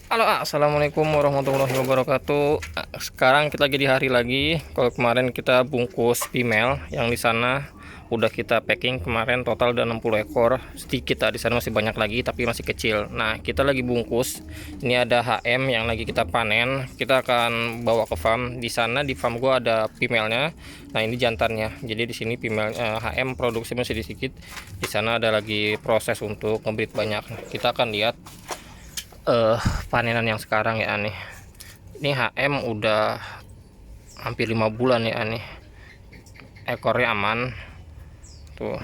Halo, assalamualaikum warahmatullahi wabarakatuh. Sekarang kita lagi di hari lagi. Kalau kemarin kita bungkus female, yang di sana udah kita packing kemarin total udah 60 ekor. Sedikit, di sana masih banyak lagi tapi masih kecil. Nah, kita lagi bungkus. Ini ada HM yang lagi kita panen. Kita akan bawa ke farm. Di sana di farm gua ada female-nya. Nah, ini jantannya. Jadi di sini female HM produksi masih sedikit. Di sana ada lagi proses untuk ngebreed banyak. Kita akan lihat panenan yang sekarang ya nih. Ini HM udah hampir 5 bulan ya nih. Ekornya aman. Tuh.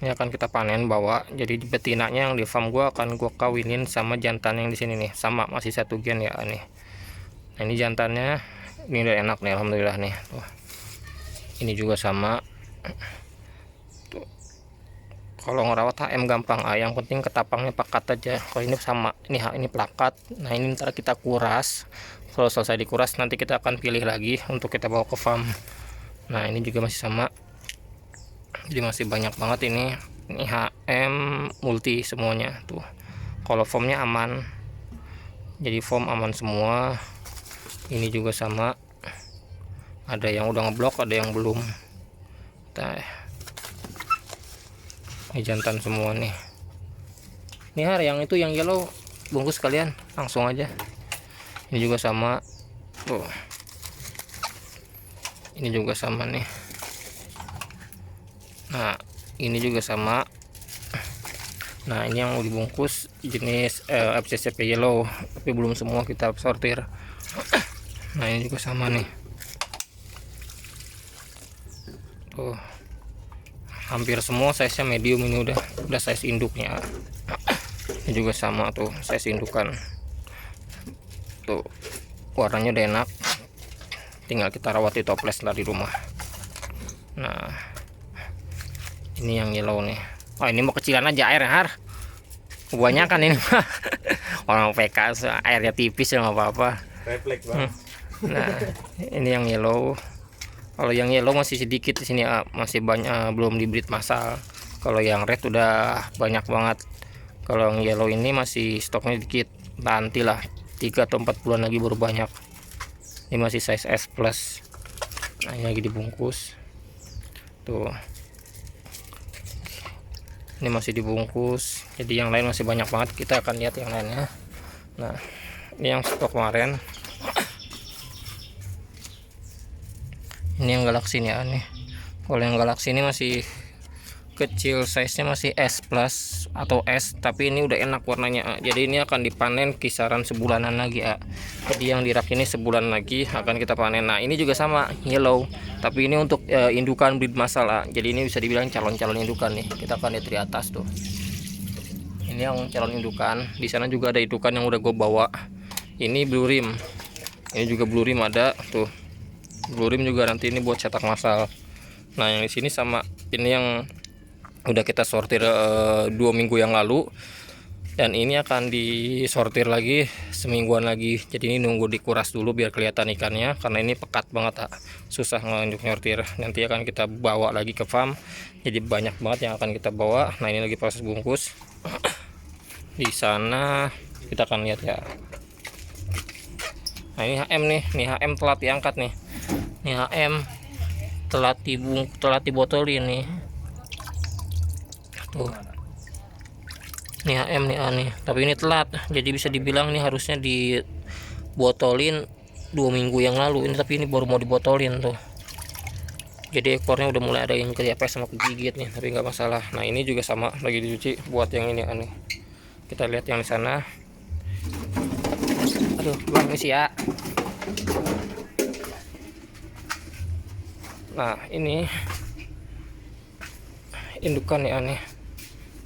Ini akan kita panen bawa. Jadi betinanya yang di farm gua akan gua kawinin sama jantan yang di sini nih. Sama masih satu gen ya nih. Nah, ini jantannya ini udah enak nih alhamdulillah nih. Tuh. Ini juga sama. Kalau ngerawat HM gampang, yang penting ketapangnya pakat aja. Kalau ini sama, ini plakat. Nah, ini ntar kita kuras. Kalau selesai dikuras nanti kita akan pilih lagi untuk kita bawa ke farm. Nah, ini juga masih sama. Jadi masih banyak banget ini. Ini HM multi semuanya tuh. Kalau formnya aman. Jadi form aman semua. Ini juga sama. Ada yang udah ngeblok, ada yang belum. Nah, ini jantan semua nih. Ini yang itu yang yellow bungkus kalian langsung aja. Ini juga sama. Tuh. Ini juga sama nih. Nah, ini juga sama. Nah, ini yang mau dibungkus jenis FCCP yellow, tapi belum semua kita sortir. Nah, ini juga sama nih. Tuh. Hampir semua size nya medium, ini udah size induknya. Ini juga sama tuh, size indukan. Tuh, warnanya udah enak. Tinggal kita rawat di toples lah di rumah. Nah, ini yang yellow nih. Oh, ini mau kecilan aja air har. Kebanyakan ini mah. Orang PK airnya tipis ya nggak apa-apa. Refleks bang. Nah, ini yang yellow. Kalau yang yellow masih sedikit di sini, masih banyak belum dibreed massal. Kalau yang red udah banyak banget. Kalau yang yellow ini masih stoknya dikit. Nantilah 3 atau 4 bulan lagi baru banyak. Ini masih size S plus. Nah, ini lagi dibungkus. Tuh. Ini masih dibungkus. Jadi yang lain masih banyak banget. Kita akan lihat yang lainnya. Nah, ini yang stok kemarin. Ini yang galaksi nih aneh. Kalau yang galaksi ini masih kecil, size nya masih S plus atau S, tapi ini udah enak warnanya. Jadi ini akan dipanen kisaran sebulanan lagi. Jadi yang di rak ini sebulan lagi akan kita panen. Nah, ini juga sama yellow, tapi ini untuk indukan breed massal. Jadi ini bisa dibilang calon-calon indukan nih. Kita akan lihat di atas tuh. Ini yang calon indukan. Di sana juga ada indukan yang udah gue bawa. Ini blue rim. Ini juga blue rim ada tuh. Blue rim juga nanti ini buat cetak massal. Nah, yang di sini sama ini yang udah kita sortir 2 minggu yang lalu, dan ini akan disortir lagi semingguan lagi. Jadi ini nunggu dikuras dulu biar kelihatan ikannya, karena ini pekat banget, susah nyortir. Nanti akan kita bawa lagi ke farm. Jadi banyak banget yang akan kita bawa. Nah, ini lagi proses bungkus. Di sana kita akan lihat ya. Nah, ini HM nih, HM telat diangkat nih. Ini HM telat dibotolin nih. Tuh. Ini HM nih aneh, tapi ini telat. Jadi bisa dibilang ini harusnya dibotolin 2 minggu yang lalu. Ini tapi ini baru mau dibotolin tuh. Jadi ekornya udah mulai ada yang kejepes sama kegigit nih, tapi nggak masalah. Nah, ini juga sama lagi dicuci buat yang ini aneh. Kita lihat yang di sana. Aduh, bang isi ya. Nah, ini indukan ya aneh.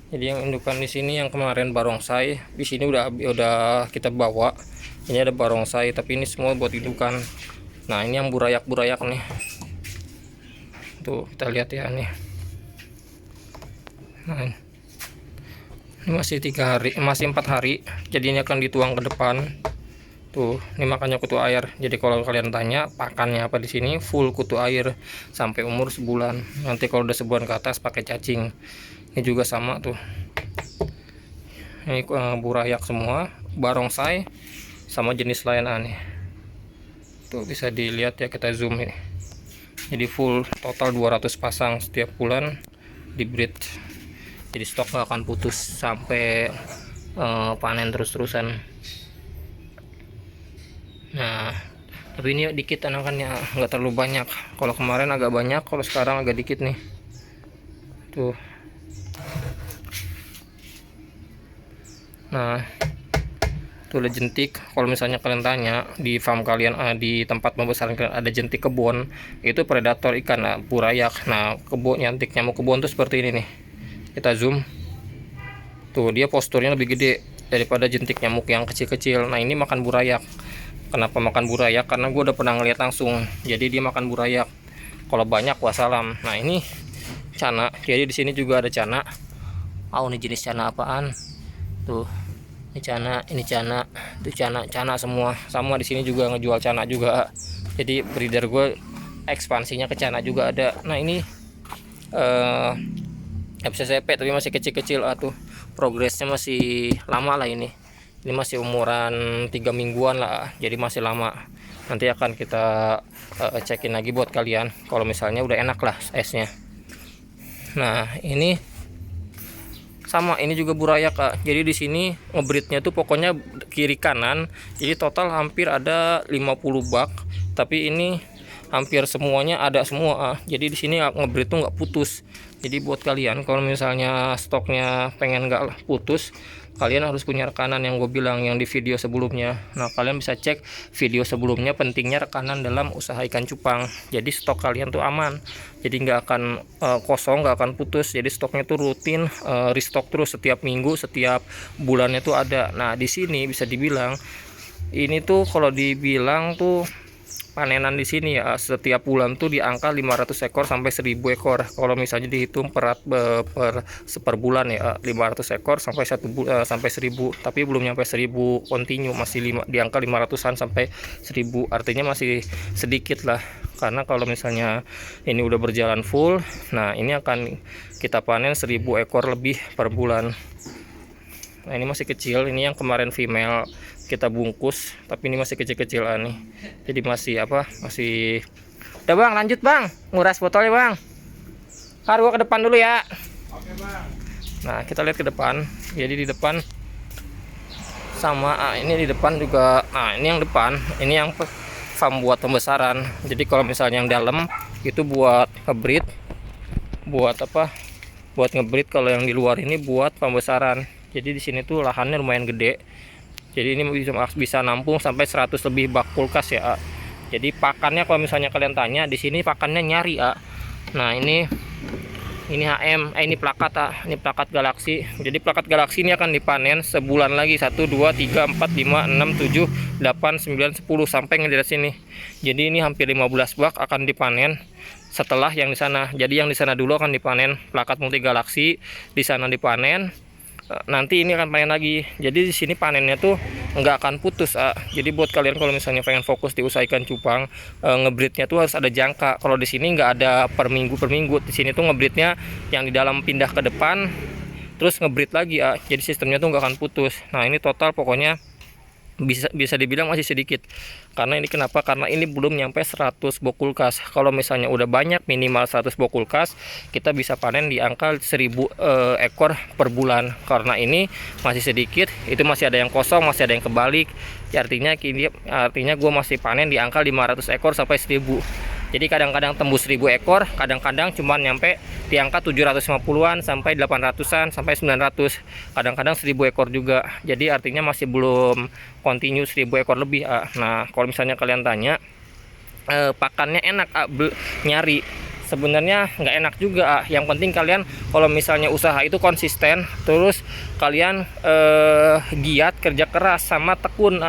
Jadi yang indukan di sini yang kemarin barongsai, di sini udah kita bawa. Ini ada barongsai, tapi ini semua buat indukan. Nah, ini yang burayak-burayak nih. Tuh, kita lihat ya nih. Nah, ini masih 3 hari, masih 4 hari. Jadi ini akan dituang ke depan. Tuh, ini makanya kutu air. Jadi kalau kalian tanya pakannya apa di sini, full kutu air sampai umur sebulan. Nanti kalau udah sebulan ke atas pakai cacing. Ini juga sama tuh. Ini burayak semua, barongsai sama jenis lain aneh. Tuh bisa dilihat ya, kita zoom ini. Jadi full total 200 pasang setiap bulan di breed. Jadi stok nggak akan putus sampai panen terus-terusan. Nah, tapi ini dikit anakannya, nggak terlalu banyak. Kalau kemarin agak banyak, kalau sekarang agak dikit nih. Tuh. Nah, tuh ada jentik. Kalau misalnya kalian tanya di farm kalian, di tempat pembesaran kalian ada jentik kebon, itu predator ikan, burayak. Nah, kebon nyantik nyamuk kebon tuh seperti ini nih. Kita zoom. Tuh, dia posturnya lebih gede daripada jentik nyamuk yang kecil-kecil. Nah, ini makan burayak. Kenapa makan burayak? Karena gue udah pernah ngeliat langsung. Jadi dia makan burayak. Kalau banyak wassalam. Nah, ini cana. Jadi di sini juga ada cana. Ini jenis cana apaan? Tuh, ini cana, itu cana semua. Sama di sini juga ngejual cana juga. Jadi breeder gue ekspansinya ke cana juga ada. Nah, ini FCCP tapi masih kecil-kecil. Tuh progresnya masih lama lah ini. Ini masih umuran 3 mingguan lah, jadi masih lama. Nanti akan kita cekin lagi buat kalian kalau misalnya udah enak lah esnya. Nah, ini sama, ini juga burayak, Kak. Jadi di sini ngebreednya tuh pokoknya kiri kanan. Jadi total hampir ada 50 bak, tapi ini hampir semuanya ada semua. Jadi di sini ngebreed tuh nggak putus. Jadi buat kalian kalau misalnya stoknya pengen nggak putus, kalian harus punya rekanan yang gue bilang yang di video sebelumnya. Nah, kalian bisa cek video sebelumnya, pentingnya rekanan dalam usaha ikan cupang. Jadi stok kalian tuh aman, jadi nggak akan kosong, nggak akan putus. Jadi stoknya tuh rutin, restock terus setiap minggu, setiap bulannya tuh ada. Nah, di sini bisa dibilang ini tuh kalau dibilang tuh panenan di sini ya setiap bulan tuh di angka 500 ekor sampai 1000 ekor. Kalau misalnya dihitung per bulan ya 500 ekor sampai 1000, tapi belum nyampe 1000 kontinu, masih di angka 500-an sampai 1000. Artinya masih sedikit lah. Karena kalau misalnya ini udah berjalan full, nah ini akan kita panen 1000 ekor lebih per bulan. Nah, ini masih kecil, ini yang kemarin female kita bungkus, tapi ini masih kecil-kecilan nih. Jadi masih udah bang, lanjut bang, nguras botolnya bang. Gua ke depan dulu ya. Oke bang. Nah, kita lihat ke depan. Jadi di depan sama, ini di depan juga. Nah, ini yang depan, ini yang farm buat pembesaran. Jadi kalau misalnya yang dalam itu buat ngebreed, buat apa? Buat ngebreed. Kalau yang di luar ini buat pembesaran. Jadi di sini tuh lahannya lumayan gede. Jadi ini bisa nampung sampai 100 lebih bak kulkas ya. Jadi pakannya kalau misalnya kalian tanya, di sini pakannya nyari ya. Nah, ini HM, ini plakat ini plakat galaksi. Jadi plakat galaksi ini akan dipanen sebulan lagi, 1 2 3 4 5 6 7 8 9 10 sampai ngelihat sini. Jadi ini hampir 15 bak akan dipanen setelah yang di sana. Jadi yang di sana dulu akan dipanen plakat multi galaksi, di sana dipanen. Nanti ini akan panen lagi. Jadi di sini panennya tuh nggak akan putus. Jadi buat kalian kalau misalnya pengen fokus di usaha ikan cupang, ngebreednya tuh harus ada jangka. Kalau di sini nggak ada per minggu. Di sini tuh ngebreednya yang di dalam pindah ke depan, terus ngebreed lagi. Jadi sistemnya tuh nggak akan putus. Nah, ini total pokoknya bisa dibilang masih sedikit. Karena ini kenapa? Karena ini belum nyampe 100 box kulkas. Kalau misalnya udah banyak, minimal 100 box kulkas, kita bisa panen di angka 1000 ekor per bulan. Karena ini masih sedikit, itu masih ada yang kosong, masih ada yang kebalik. Artinya gue masih panen di angka 500 ekor sampai 1000. Jadi kadang-kadang tembus 1000 ekor, kadang-kadang cuma nyampe di angka 750-an sampai 800-an sampai 900. Kadang-kadang 1000 ekor juga. Jadi artinya masih belum kontinu 1000 ekor lebih. Nah, kalau misalnya kalian tanya pakannya enak nyari, sebenarnya nggak enak juga. Yang penting kalian kalau misalnya usaha itu konsisten, terus kalian giat, kerja keras sama tekun.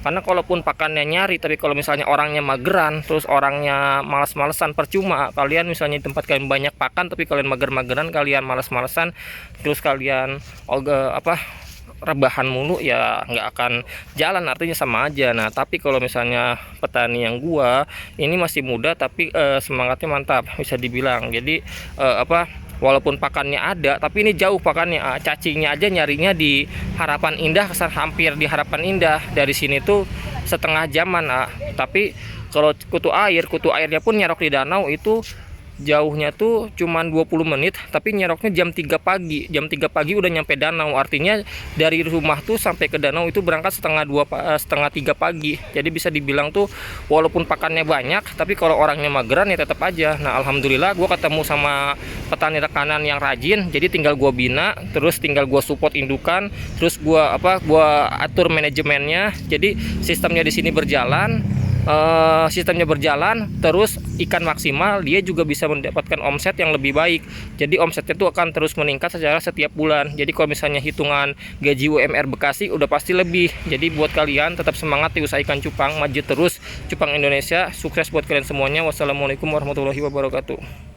Karena kalaupun pakannya nyari, tapi kalau misalnya orangnya mageran, terus orangnya malas-malesan, percuma. Kalian misalnya di tempat kalian banyak pakan, tapi kalian mager-mageran, kalian malas-malesan, terus kalian rebahan mulu, ya nggak akan jalan, artinya sama aja. Nah, tapi kalau misalnya petani yang gua ini masih muda, tapi semangatnya mantap, bisa dibilang. Jadi walaupun pakannya ada, tapi ini jauh pakannya. Cacingnya aja nyarinya di Harapan Indah, hampir di Harapan Indah. Dari sini tuh setengah jaman. Tapi kalau kutu airnya pun nyerok di danau itu jauhnya tuh cuman 20 menit, tapi nyeroknya jam 3 pagi. Jam 3 pagi udah nyampe danau. Artinya dari rumah tuh sampai ke danau itu berangkat setengah 3 pagi. Jadi bisa dibilang tuh walaupun pakannya banyak, tapi kalau orangnya mageran ya tetap aja. Nah, alhamdulillah gue ketemu sama petani rekanan yang rajin. Jadi tinggal gue bina, terus tinggal gue support indukan, terus gue atur manajemennya. Jadi sistemnya di sini berjalan. Terus ikan maksimal, dia juga bisa mendapatkan omset yang lebih baik. Jadi omsetnya itu akan terus meningkat secara setiap bulan. Jadi kalau misalnya hitungan gaji UMR Bekasi udah pasti lebih. Jadi buat kalian tetap semangat di usaha ikan cupang, maju terus. Cupang Indonesia, sukses buat kalian semuanya. Wassalamualaikum warahmatullahi wabarakatuh.